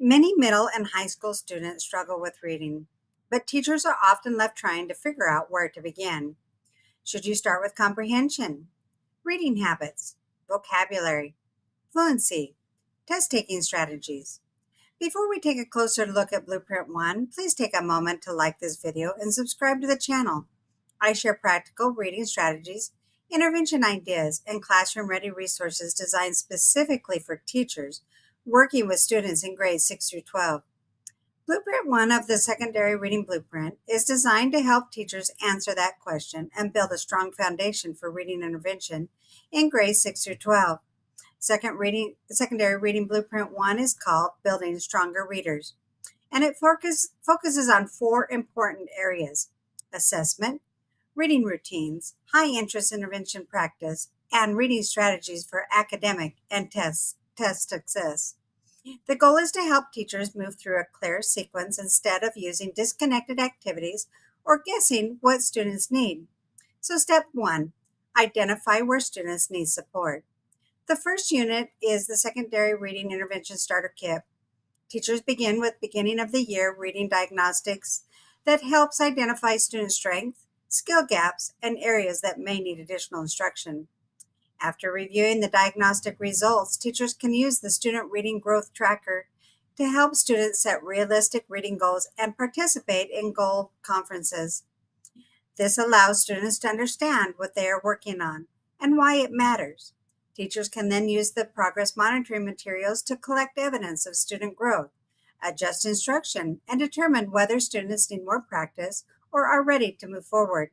Many middle and high school students struggle with reading, but teachers are often left trying to figure out where to begin. Should you start with comprehension, reading habits, vocabulary, fluency, test taking strategies? Before we take a closer look at Blueprint 1, please take a moment to like this video and subscribe to the channel. I share practical reading strategies, intervention ideas, and classroom-ready resources designed specifically for teachers working with students in grades 6 through 12. Blueprint 1 of the Secondary Reading Blueprint is designed to help teachers answer that question and build a strong foundation for reading intervention in grades 6 through 12. Secondary Reading Blueprint 1 is called Building Stronger Readers, and it focuses on four important areas: assessment, reading routines, high interest intervention practice, and reading strategies for academic and test success. The goal is to help teachers move through a clear sequence instead of using disconnected activities or guessing what students need. So, step 1, identify where students need support. The first unit is the Secondary Reading Intervention Starter Kit. Teachers begin with beginning of the year reading diagnostics that helps identify student strength, skill gaps, and areas that may need additional instruction. After reviewing the diagnostic results, teachers can use the Student Reading Growth Tracker to help students set realistic reading goals and participate in goal conferences. This allows students to understand what they are working on and why it matters. Teachers can then use the progress monitoring materials to collect evidence of student growth, adjust instruction, and determine whether students need more practice or are ready to move forward.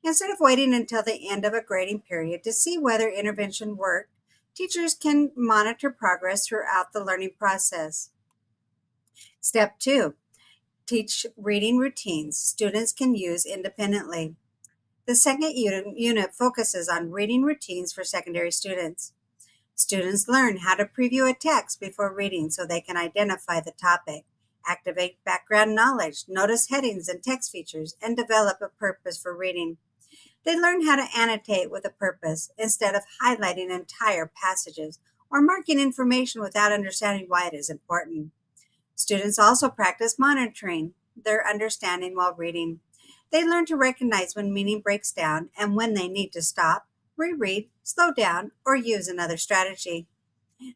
Instead of waiting until the end of a grading period to see whether intervention worked, teachers can monitor progress throughout the learning process. Step 2, teach reading routines students can use independently. The second unit focuses on reading routines for secondary students. Students learn how to preview a text before reading so they can identify the topic, activate background knowledge, notice headings and text features, and develop a purpose for reading. They learn how to annotate with a purpose instead of highlighting entire passages or marking information without understanding why it is important. Students also practice monitoring their understanding while reading. They learn to recognize when meaning breaks down and when they need to stop, reread, slow down, or use another strategy.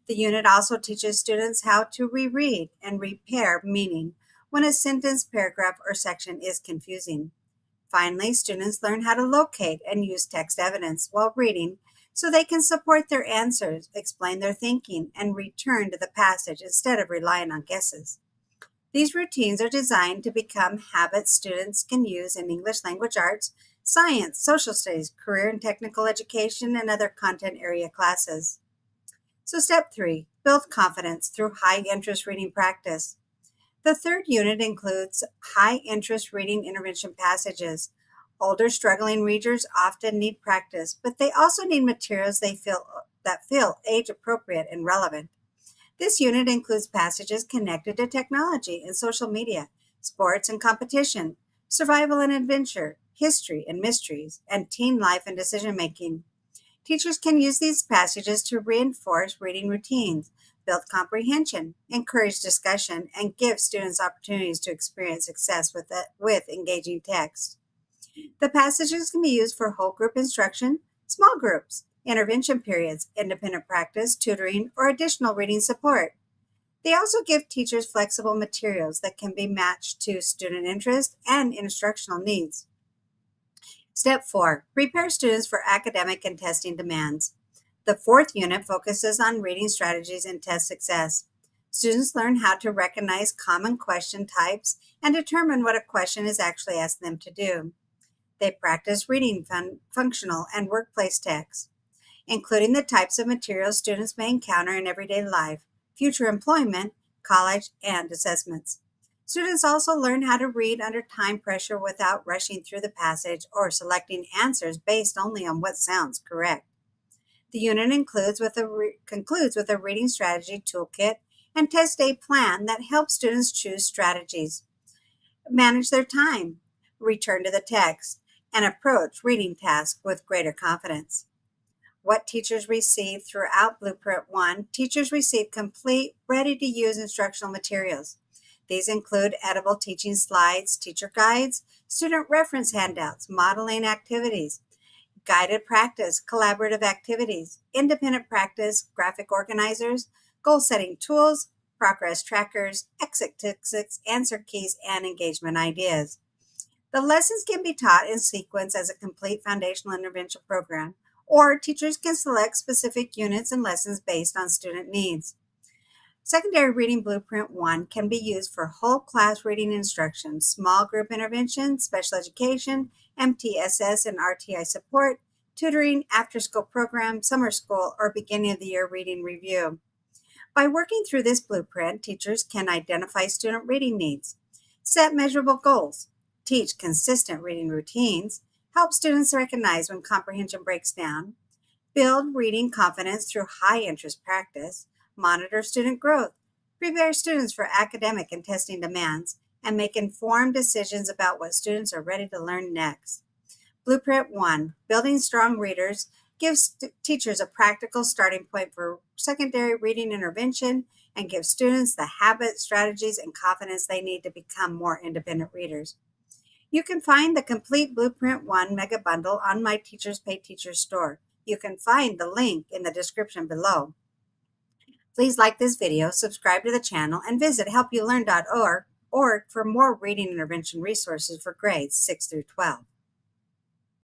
The unit also teaches students how to reread and repair meaning when a sentence, paragraph, or section is confusing. Finally, students learn how to locate and use text evidence while reading so they can support their answers, explain their thinking, and return to the passage instead of relying on guesses. These routines are designed to become habits students can use in English language arts, science, social studies, career and technical education, and other content area classes. So, step 3, build confidence through high interest reading practice. The third unit includes high interest reading intervention passages. Older struggling readers often need practice, but they also need materials that feel age appropriate and relevant. This unit includes passages connected to technology and social media, sports and competition, survival and adventure, history and mysteries, and teen life and decision making. Teachers can use these passages to reinforce reading routines, build comprehension, encourage discussion, and give students opportunities to experience success with engaging text. The passages can be used for whole group instruction, small groups, intervention periods, independent practice, tutoring, or additional reading support. They also give teachers flexible materials that can be matched to student interest and instructional needs. Step 4, prepare students for academic and testing demands. The fourth unit focuses on reading strategies and test success. Students learn how to recognize common question types and determine what a question is actually asking them to do. They practice reading functional and workplace text, including the types of materials students may encounter in everyday life, future employment, college, and assessments. Students also learn how to read under time pressure without rushing through the passage or selecting answers based only on what sounds correct. The unit concludes with a reading strategy toolkit and test day plan that helps students choose strategies, manage their time, return to the text, and approach reading tasks with greater confidence. What teachers receive throughout Blueprint 1, teachers receive complete, ready-to-use instructional materials. These include edible teaching slides, teacher guides, student reference handouts, modeling activities, guided practice, collaborative activities, independent practice, graphic organizers, goal-setting tools, progress trackers, exit tickets, answer keys, and engagement ideas. The lessons can be taught in sequence as a complete foundational intervention program, or teachers can select specific units and lessons based on student needs. Secondary Reading Blueprint 1 can be used for whole class reading instruction, small group intervention, special education, MTSS and RTI support, tutoring, after-school program, summer school, or beginning of the year reading review. By working through this blueprint, teachers can identify student reading needs, set measurable goals, teach consistent reading routines, help students recognize when comprehension breaks down, build reading confidence through high-interest practice, monitor student growth, prepare students for academic and testing demands, and make informed decisions about what students are ready to learn next. Blueprint 1, Building Strong Readers, gives teachers a practical starting point for secondary reading intervention and gives students the habits, strategies, and confidence they need to become more independent readers. You can find the complete Blueprint 1 Mega Bundle on my Teachers Pay Teachers store. You can find the link in the description below. Please like this video, subscribe to the channel, and visit helpyoulearn.org for more reading intervention resources for grades 6 through 12.